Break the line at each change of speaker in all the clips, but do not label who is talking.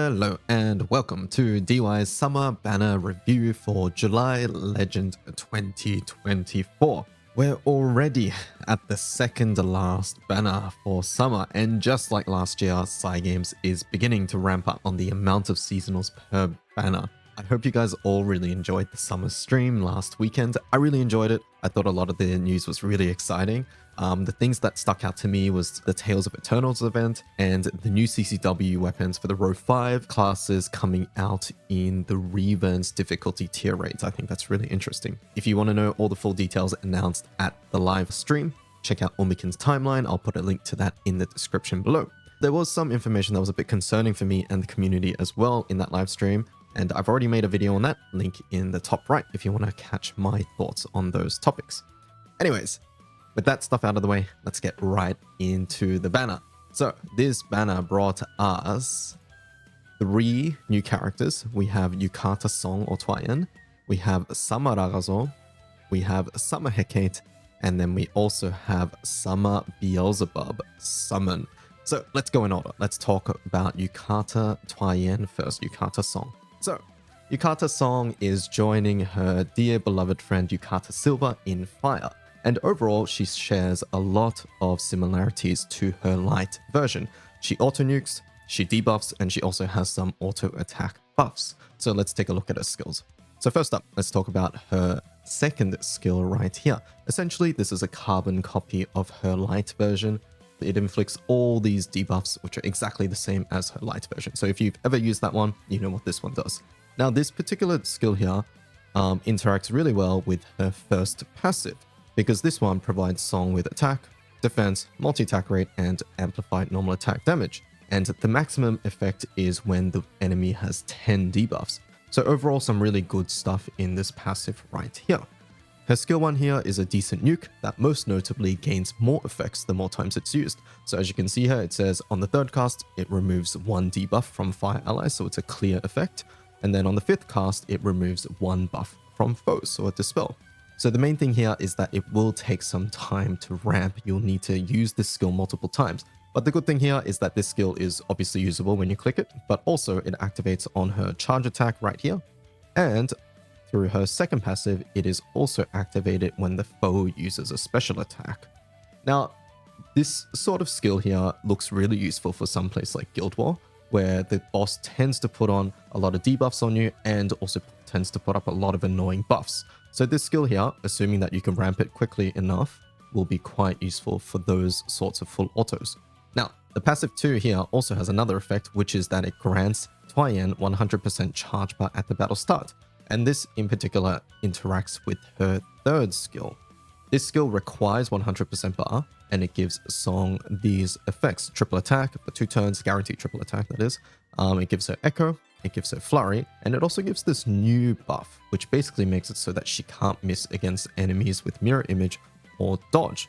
Hello and welcome to DY's Summer Banner Review for July Legend 2024. We're already at the second to last banner for summer, and just like last year, Cygames is beginning to ramp up on the amount of seasonals per banner. I hope you guys all really enjoyed the summer stream last weekend. I really enjoyed it. I thought a lot of the news was really exciting. The things that stuck out to me was the Tales of Eternals event and the new CCW weapons for the Row 5 classes coming out in the Reavern's difficulty tier rates. I think that's really interesting. If you want to know all the full details announced at the live stream, check out Omikin's timeline. I'll put a link to that in the description below. There was some information that was a bit concerning for me and the community as well in that live stream, and I've already made a video on that, link in the top right if you want to catch my thoughts on those topics. Anyways, with that stuff out of the way, let's get right into the banner. So this banner brought us 3 new characters. We have Yukata song or Tweyen, we have Summer Ragazzo, we have Summer Hekate, and then we also have Summer Beelzebub summon. So let's go in order. Let's talk about Yukata Tweyen first, Yukata song. So Yukata song is joining her dear beloved friend Yukata Silver in fire. And overall, she shares a lot of similarities to her light version. She auto-nukes, she debuffs, and she also has some auto-attack buffs. So let's take a look at her skills. So first up, let's talk about her second skill right here. Essentially, this is a carbon copy of her light version. It inflicts all these debuffs, which are exactly the same as her light version. So if you've ever used that one, you know what this one does. Now, this particular skill here interacts really well with her first passive, because this one provides song with attack, defense, multi-attack rate, and amplified normal attack damage. And the maximum effect is when the enemy has 10 debuffs. So overall, some really good stuff in this passive right here. Her skill 1 here is a decent nuke that most notably gains more effects the more times it's used. So as you can see here, it says on the 3rd cast, it removes 1 debuff from fire allies, so it's a clear effect. And then on the 5th cast, it removes 1 buff from foes, so a dispel. So the main thing here is that it will take some time to ramp. You'll need to use this skill multiple times. But the good thing here is that this skill is obviously usable when you click it, but also it activates on her charge attack right here. And through her second passive, it is also activated when the foe uses a special attack. Now, this sort of skill here looks really useful for some place like Guild War, where the boss tends to put on a lot of debuffs on you and also tends to put up a lot of annoying buffs. So this skill here, assuming that you can ramp it quickly enough, will be quite useful for those sorts of full autos. Now, the passive 2 here also has another effect, which is that it grants Tweyen 100% charge bar at the battle start. And this in particular interacts with her 3rd skill. This skill requires 100% bar, and it gives Song these effects. Triple attack for 2 turns, guaranteed triple attack that is. It gives her Echo, it gives her Flurry, and it also gives this new buff, which basically makes it so that she can't miss against enemies with Mirror Image or Dodge.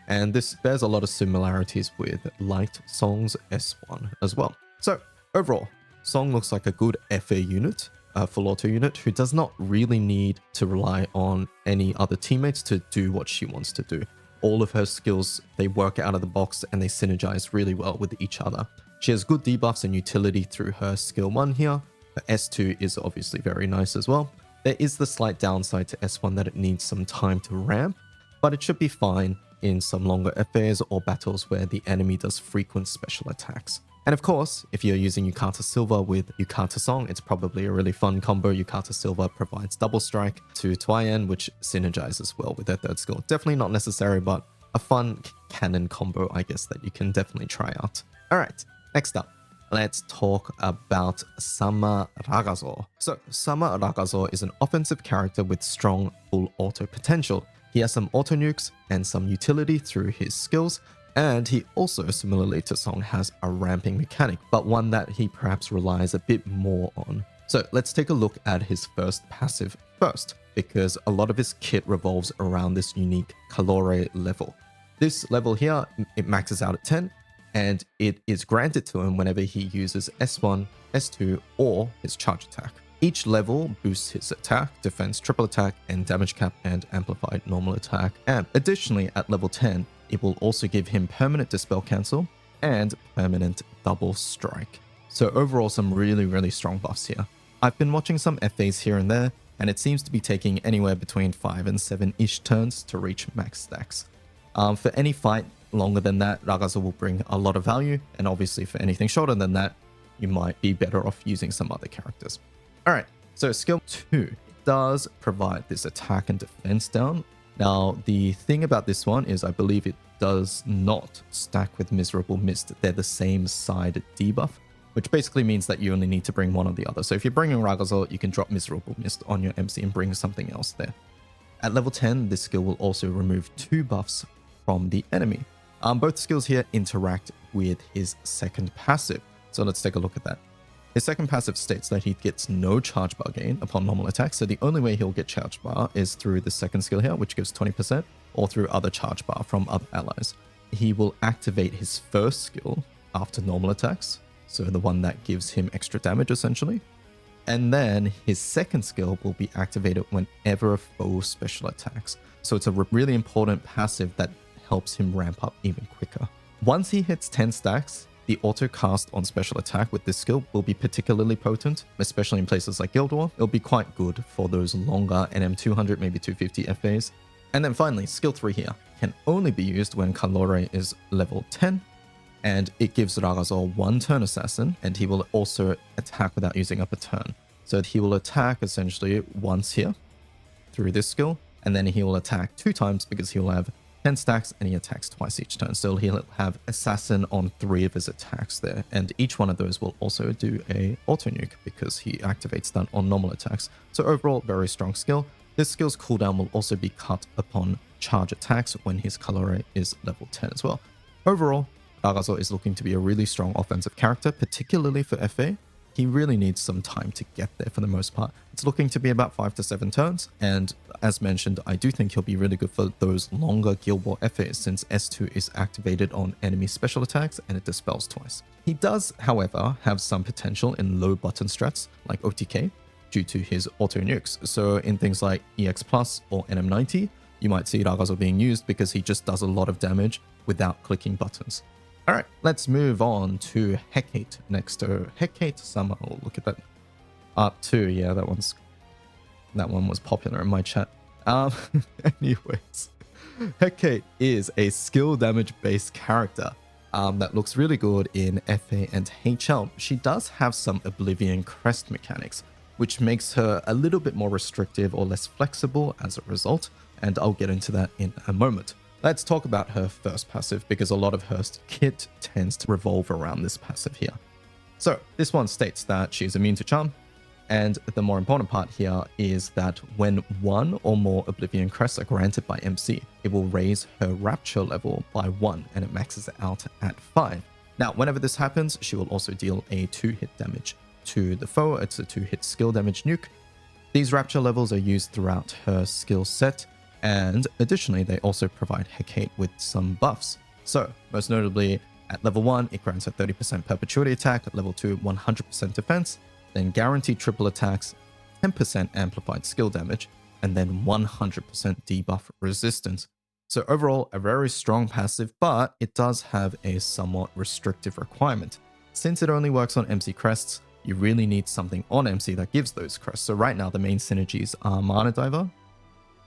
And this bears a lot of similarities with Light Song's S1 as well. So overall, Song looks like a good FA unit, a full auto unit who does not really need to rely on any other teammates to do what she wants to do. All of her skills, they work out of the box and they synergize really well with each other. She has good debuffs and utility through her skill 1 here. Her S2 is obviously very nice as well. There is the slight downside to S1 that it needs some time to ramp, but it should be fine in some longer affairs or battles where the enemy does frequent special attacks. And of course, if you're using Yukata Silver with Yukata Song, it's probably a really fun combo. Yukata Silver provides double strike to Tweyen, which synergizes well with their 3rd skill. Definitely not necessary, but a fun canon combo, I guess, that you can definitely try out. All right, next up, let's talk about Summer Ragazzo. So Summer Ragazzo is an offensive character with strong full auto potential. He has some auto nukes and some utility through his skills, and he also, similarly to Song, has a ramping mechanic, but one that he perhaps relies a bit more on. So let's take a look at his first passive first, because a lot of his kit revolves around this unique Calore level. This level here, it maxes out at 10, and it is granted to him whenever he uses S1, S2, or his charge attack. Each level boosts his attack, defense, triple attack, and damage cap and amplified normal attack. And additionally, at level 10, it will also give him permanent dispel cancel and permanent double strike.
So overall, some really strong buffs here. I've been watching some FAs here and there, and it seems to be taking anywhere between 5 and 7-ish turns to reach max stacks. For any fight longer than that, Ragazzo will bring a lot of value, and obviously for anything shorter than that, you might be better off using some other characters. Alright, so skill 2 does provide this attack and defense down. Now, the thing about this one is I believe it does not stack with Miserable Mist. They're the same side debuff, which basically means that you only need to bring one or the other. So if you're bringing Ragazzo, you can drop Miserable Mist on your MC and bring something else there. At level 10, this skill will also remove 2 buffs from the enemy. Both skills here interact with his second passive. So let's take a look at that. His second passive states that he gets no charge bar gain upon normal attack, so the only way he'll get charge bar is through the second skill here, which gives 20%, or through other charge bar from other allies. He will activate his first skill after normal attacks, so the one that gives him extra damage essentially. And then his second skill will be activated whenever a foe special attacks. So it's a really important passive that helps him ramp up even quicker. Once he hits 10 stacks, the auto cast on special attack with this skill will be particularly potent, especially in places like Guild War. It'll be quite good for those longer NM 200, maybe 250 FAs. And then finally, skill 3 here can only be used when Calore is level 10, and it gives Ragazzo 1 turn assassin, and he will also attack without using up a turn. So he will attack essentially once here through this skill, and then he will attack 2 times because he will have 10 stacks and he attacks twice each turn. So he'll have assassin on 3 of his attacks there, and each one of those will also do a auto nuke because he activates that on normal attacks. So overall, very strong skill. This skill's cooldown will also be cut upon charge attacks when his Calore is level 10 as well. Overall, Ragazzo is looking to be a really strong offensive character, particularly for FA. He really needs some time to get there for the most part. It's looking to be about 5 to 7 turns, and as mentioned, I do think he'll be really good for those longer Guild War FAs since S2 is activated on enemy special attacks and it dispels twice. He does, however, have some potential in low button strats like OTK due to his auto nukes. So in things like EX Plus or NM90, you might see Ragazzo being used because he just does a lot of damage without clicking buttons. Alright, let's move on to Hecate next to Hecate Summer. Oh, look at that. Art 2, yeah, that one was popular in my chat. Anyways, Hecate is a skill damage based character that looks really good in FA and HL. She does have some Oblivion Crest mechanics, which makes her a little bit more restrictive or less flexible as a result, and I'll get into that in a moment. Let's talk about her first passive because a lot of her kit tends to revolve around this passive here. So this one states that she is immune to charm, and the more important part here is that when 1 or more Oblivion Crests are granted by MC, it will raise her Rapture level by 1 and it maxes out at 5. Now, whenever this happens, she will also deal a 2-hit damage to the foe. It's a 2-hit skill damage nuke. These Rapture levels are used throughout her skill set, and additionally, they also provide Hecate with some buffs. So, most notably, at level 1, it grants a 30% perpetuity attack, at level 2, 100% defense, then guaranteed triple attacks, 10% amplified skill damage, and then 100% debuff resistance. So overall, a very strong passive, but it does have a somewhat restrictive requirement. Since it only works on MC crests, you really need something on MC that gives those crests. So right now, the main synergies are Mana Diver,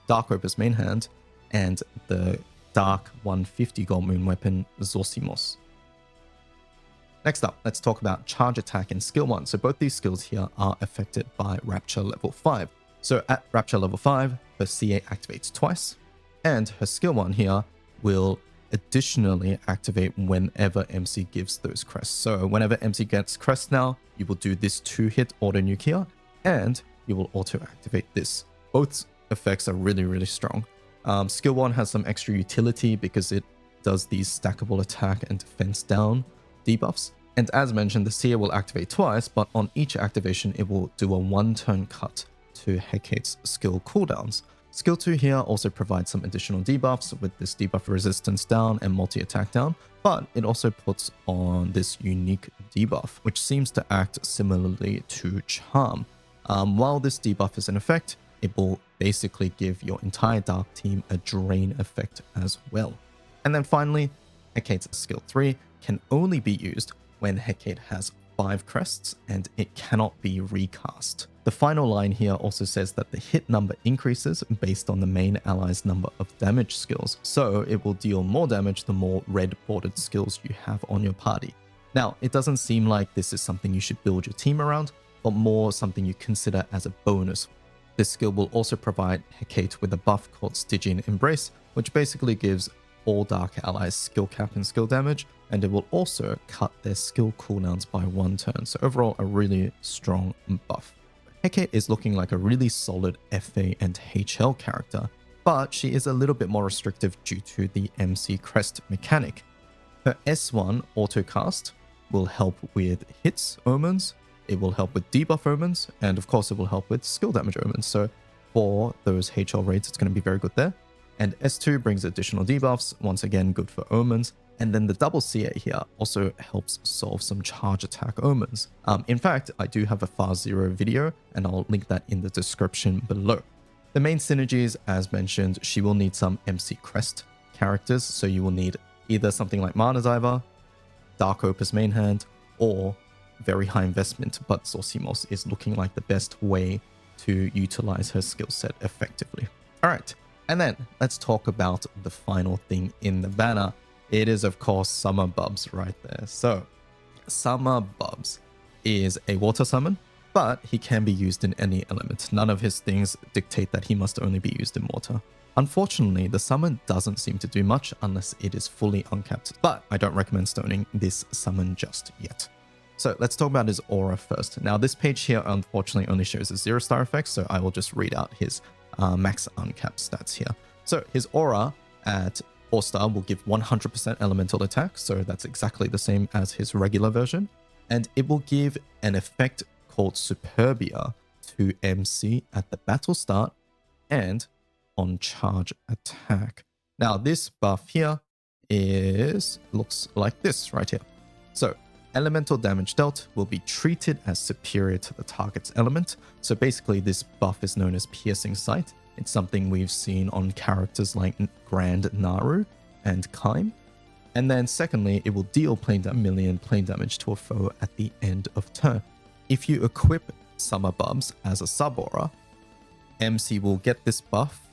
Dark Opus main hand, and the Dark 150 Gold Moon weapon Zosimos. Next up, let's talk about Charge Attack and Skill 1. So both these skills here are affected by Rapture level 5. So at Rapture level 5, her CA activates twice, and her Skill 1 here will additionally activate whenever MC gives those crests. So whenever MC gets crests now, you will do this 2-hit auto nuke here, and you will auto activate this. Both effects are really strong. Skill 1 has some extra utility because it does these stackable attack and defense down debuffs. And as mentioned, the CA will activate twice, but on each activation, it will do a 1-turn cut to Hecate's skill cooldowns. Skill 2 here also provides some additional debuffs with this debuff resistance down and multi-attack down, but it also puts on this unique debuff, which seems to act similarly to Charm. While this debuff is in effect, it will basically give your entire Dark team a drain effect as well. And then finally, Hecate's skill 3 can only be used when Hecate has 5 crests and it cannot be recast. The final line here also says that the hit number increases based on the main ally's number of damage skills, so it will deal more damage the more red bordered skills you have on your party. Now, it doesn't seem like this is something you should build your team around, but more something you consider as a bonus. This skill will also provide Hecate with a buff called Stygian Embrace, which basically gives all Dark allies skill cap and skill damage, and it will also cut their skill cooldowns by 1 turn, so overall a really strong buff. Hecate is looking like a really solid FA and HL character, but she is a little bit more restrictive due to the MC Crest mechanic. Her S1 autocast will help with hits omens, it will help with debuff omens, and of course it will help with skill damage omens, so for those HL raids it's going to be very good there. And S2 brings additional debuffs, once again good for omens. And then the double CA here also helps solve some charge attack omens. In fact, I do have a Phase 0 video and I'll link that in the description below. The main synergies, as mentioned, she will need some MC Crest characters. So you will need either something like Mana Diver, Dark Opus main hand, or very high investment, but Zosimos is looking like the best way to utilize her skill set effectively. All right. And then let's talk about the final thing in the banner. It is, of course, Summer Bubz right there. So, Summer Bubz is a water summon, but he can be used in any element. None of his things dictate that he must only be used in water. Unfortunately, the summon doesn't seem to do much unless it is fully uncapped, but I don't recommend stoning this summon just yet. So let's talk about his aura first. Now, this page here unfortunately only shows a 0-star effect, so I will just read out his max uncapped stats here. So his aura at 4-star will give 100% elemental attack, so that's exactly the same as his regular version. And it will give an effect called Superbia to MC at the battle start and on charge attack. Now this buff here looks like this right here. So elemental damage dealt will be treated as superior to the target's element. So basically this buff is known as Piercing Sight. It's something we've seen on characters like Grand Naru and Kaim. And then secondly, it will deal million plane damage to a foe at the end of turn. If you equip Summer Bubz as a sub-aura, MC will get this buff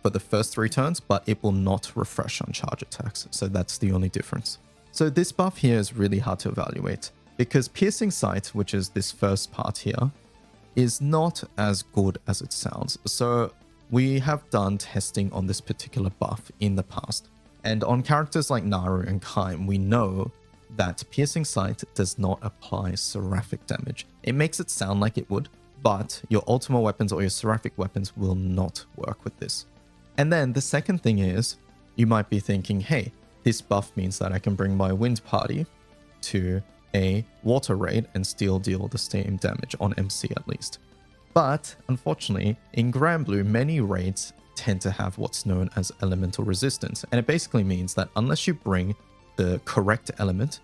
for the first 3 turns, but it will not refresh on charge attacks. So that's the only difference. So this buff here is really hard to evaluate because Piercing Sight, which is this first part here, is not as good as it sounds. So we have done testing on this particular buff in the past. And on characters like Naru and Kaim, we know that Piercing Sight does not apply seraphic damage. It makes it sound like it would, but your Ultima weapons or your seraphic weapons will not work with this. And then the second thing is, you might be thinking, hey, this buff means that I can bring my wind party to a water raid and still deal the same damage on MC at least. But unfortunately, in Granblue, many raids tend to have what's known as elemental resistance. And it basically means that unless you bring the correct element,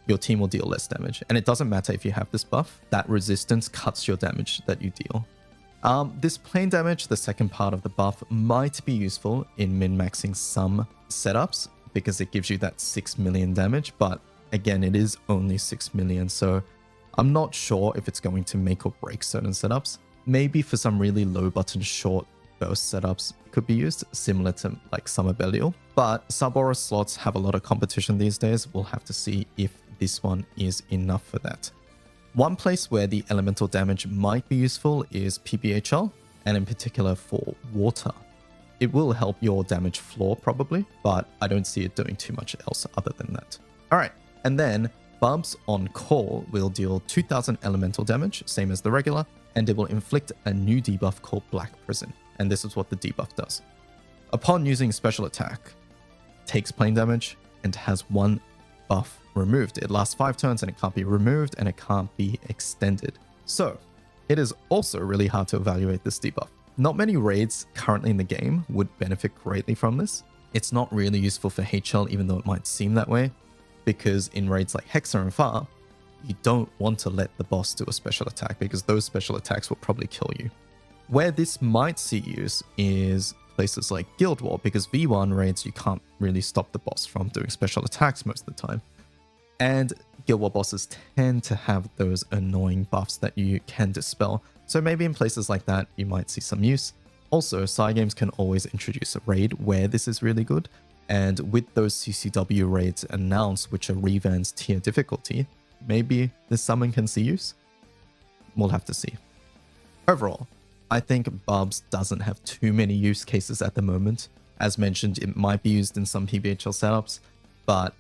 your team will deal less damage. And it doesn't matter if you have this buff, that resistance cuts your damage that you deal. This plane damage, the second part of the buff, might be useful in min-maxing some setups because it gives you that 6 million damage. But again, it is only 6 million. So I'm not sure if it's going to make or break certain setups. Maybe for some really low button short burst setups could be used, similar to like Summer Belial. But sub-aura slots have a lot of competition these days. We'll have to see if this one is enough for that. One place where the elemental damage might be useful is PBHL, and in particular for water. It will help your damage floor probably, but I don't see it doing too much else other than that. All right, and then Bubz on call will deal 2000 elemental damage, same as the regular, and it will inflict a new debuff called Black Prison. And this is what the debuff does. Upon using special attack, takes plane damage and has 1 buff removed. It lasts 5 turns and it can't be removed and it can't be extended. So it is also really hard to evaluate this debuff. Not many raids currently in the game would benefit greatly from this. It's not really useful for HL, even though it might seem that way, because in raids like Hexa and Far, you don't want to let the boss do a special attack because those special attacks will probably kill you. Where this might see use is places like Guild War, because V1 raids you can't really stop the boss from doing special attacks most of the time. And Guild War bosses tend to have those annoying buffs that you can dispel. So maybe in places like that, you might see some use. Also, Cygames can always introduce a raid where this is really good. And with those CCW raids announced, which are Revan's tier difficulty, maybe this summon can see use? We'll have to see. Overall, I think Bubz doesn't have too many use cases at the moment. As mentioned, it might be used in some PBHL setups, but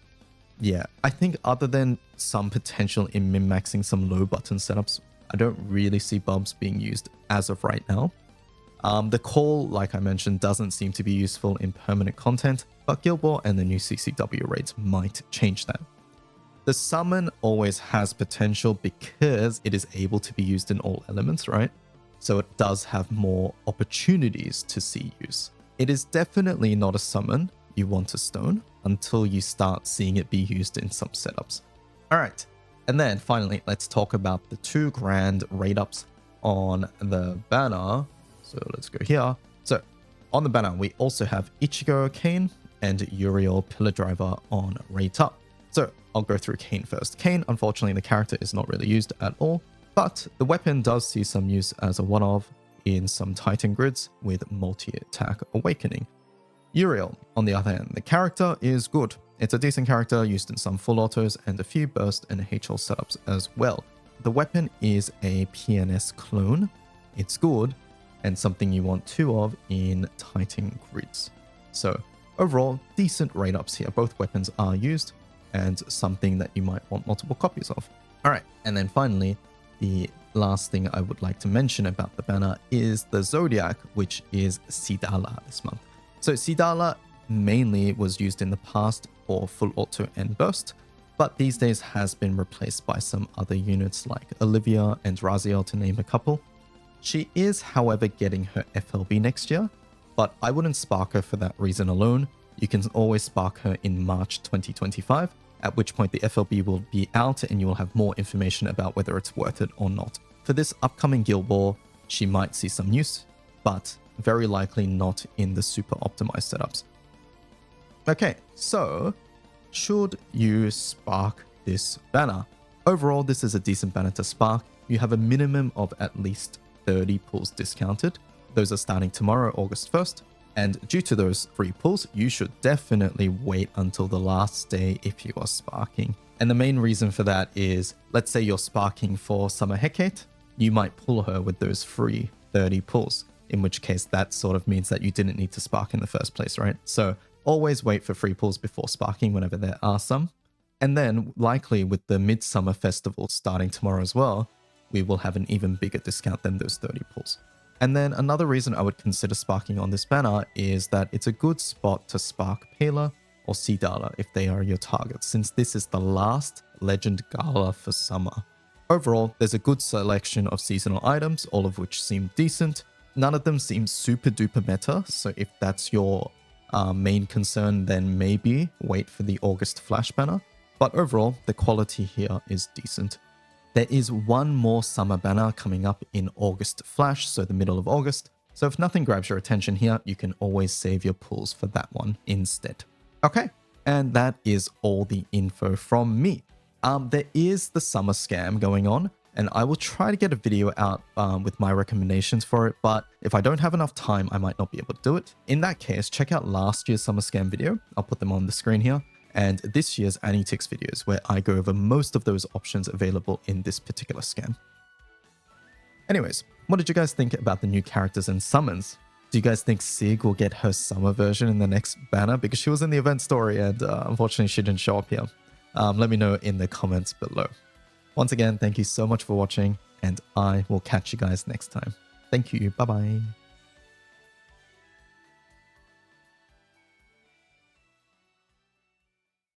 yeah, I think other than some potential in min-maxing some low button setups, I don't really see Bubz being used as of right now. The call, like I mentioned, doesn't seem to be useful in permanent content, but Guild War and the new CCW raids might change that. The summon always has potential because it is able to be used in all elements, right? So it does have more opportunities to see use. It is definitely not a summon you want to stone until you start seeing it be used in some setups. Alright, and then finally, let's talk about the 2 grand raid ups on the banner. So let's go here. So on the banner, we also have Ichigo Kane and Uriel Pillar Driver on raid up. So I'll go through Kane first. Kane, unfortunately, the character is not really used at all, but the weapon does see some use as a one-of in some Titan grids with multi-attack awakening. Uriel, on the other hand, the character is good. It's a decent character used in some full autos and a few burst and HL setups as well. The weapon is a PNS clone. It's good and something you want 2 of in Titan grids. So overall, decent raid ups here. Both weapons are used and something that you might want multiple copies of. All right, and then finally, the last thing I would like to mention about the banner is the Zodiac, which is Cidala this month. So Cidala mainly was used in the past for full auto and burst, but these days has been replaced by some other units like Olivia and Raziel, to name a couple. She is, however, getting her FLB next year, but I wouldn't spark her for that reason alone. You can always spark her in March 2025, at which point the FLB will be out and you will have more information about whether it's worth it or not. For this upcoming Guild War, she might see some use, but very likely not in the super optimized setups. Okay, so should you spark this banner? Overall, this is a decent banner to spark. You have a minimum of at least 30 pulls discounted. Those are starting tomorrow, August 1st. And due to those free pulls, you should definitely wait until the last day if you are sparking. And the main reason for that is, let's say you're sparking for Summer Hecate, you might pull her with those free 30 pulls, in which case that sort of means that you didn't need to spark in the first place, right? So always wait for free pulls before sparking whenever there are some. And then likely with the Midsummer Festival starting tomorrow as well, we will have an even bigger discount than those 30 pulls. And then another reason I would consider sparking on this banner is that it's a good spot to spark Pela or Cidala if they are your targets, since this is the last Legend Gala for summer. Overall, there's a good selection of seasonal items, all of which seem decent. None of them seem super duper meta, so if that's your main concern, then maybe wait for the August Flash banner. But overall, the quality here is decent. There is one more summer banner coming up in August Flash, so the middle of August. So if nothing grabs your attention here, you can always save your pulls for that one instead. Okay, and that is all the info from me. There is the summer scam going on, and I will try to get a video out with my recommendations for it, but if I don't have enough time, I might not be able to do it. In that case, check out last year's summer scam video. I'll put them on the screen here. And this year's Anitix videos, where I go over most of those options available in this particular scam. Anyways, what did you guys think about the new characters and summons? Do you guys think Sig will get her summer version in the next banner? Because she was in the event story and unfortunately she didn't show up here. Let me know in the comments below. Once again, thank you so much for watching and I will catch you guys next time. Thank you. Bye-bye.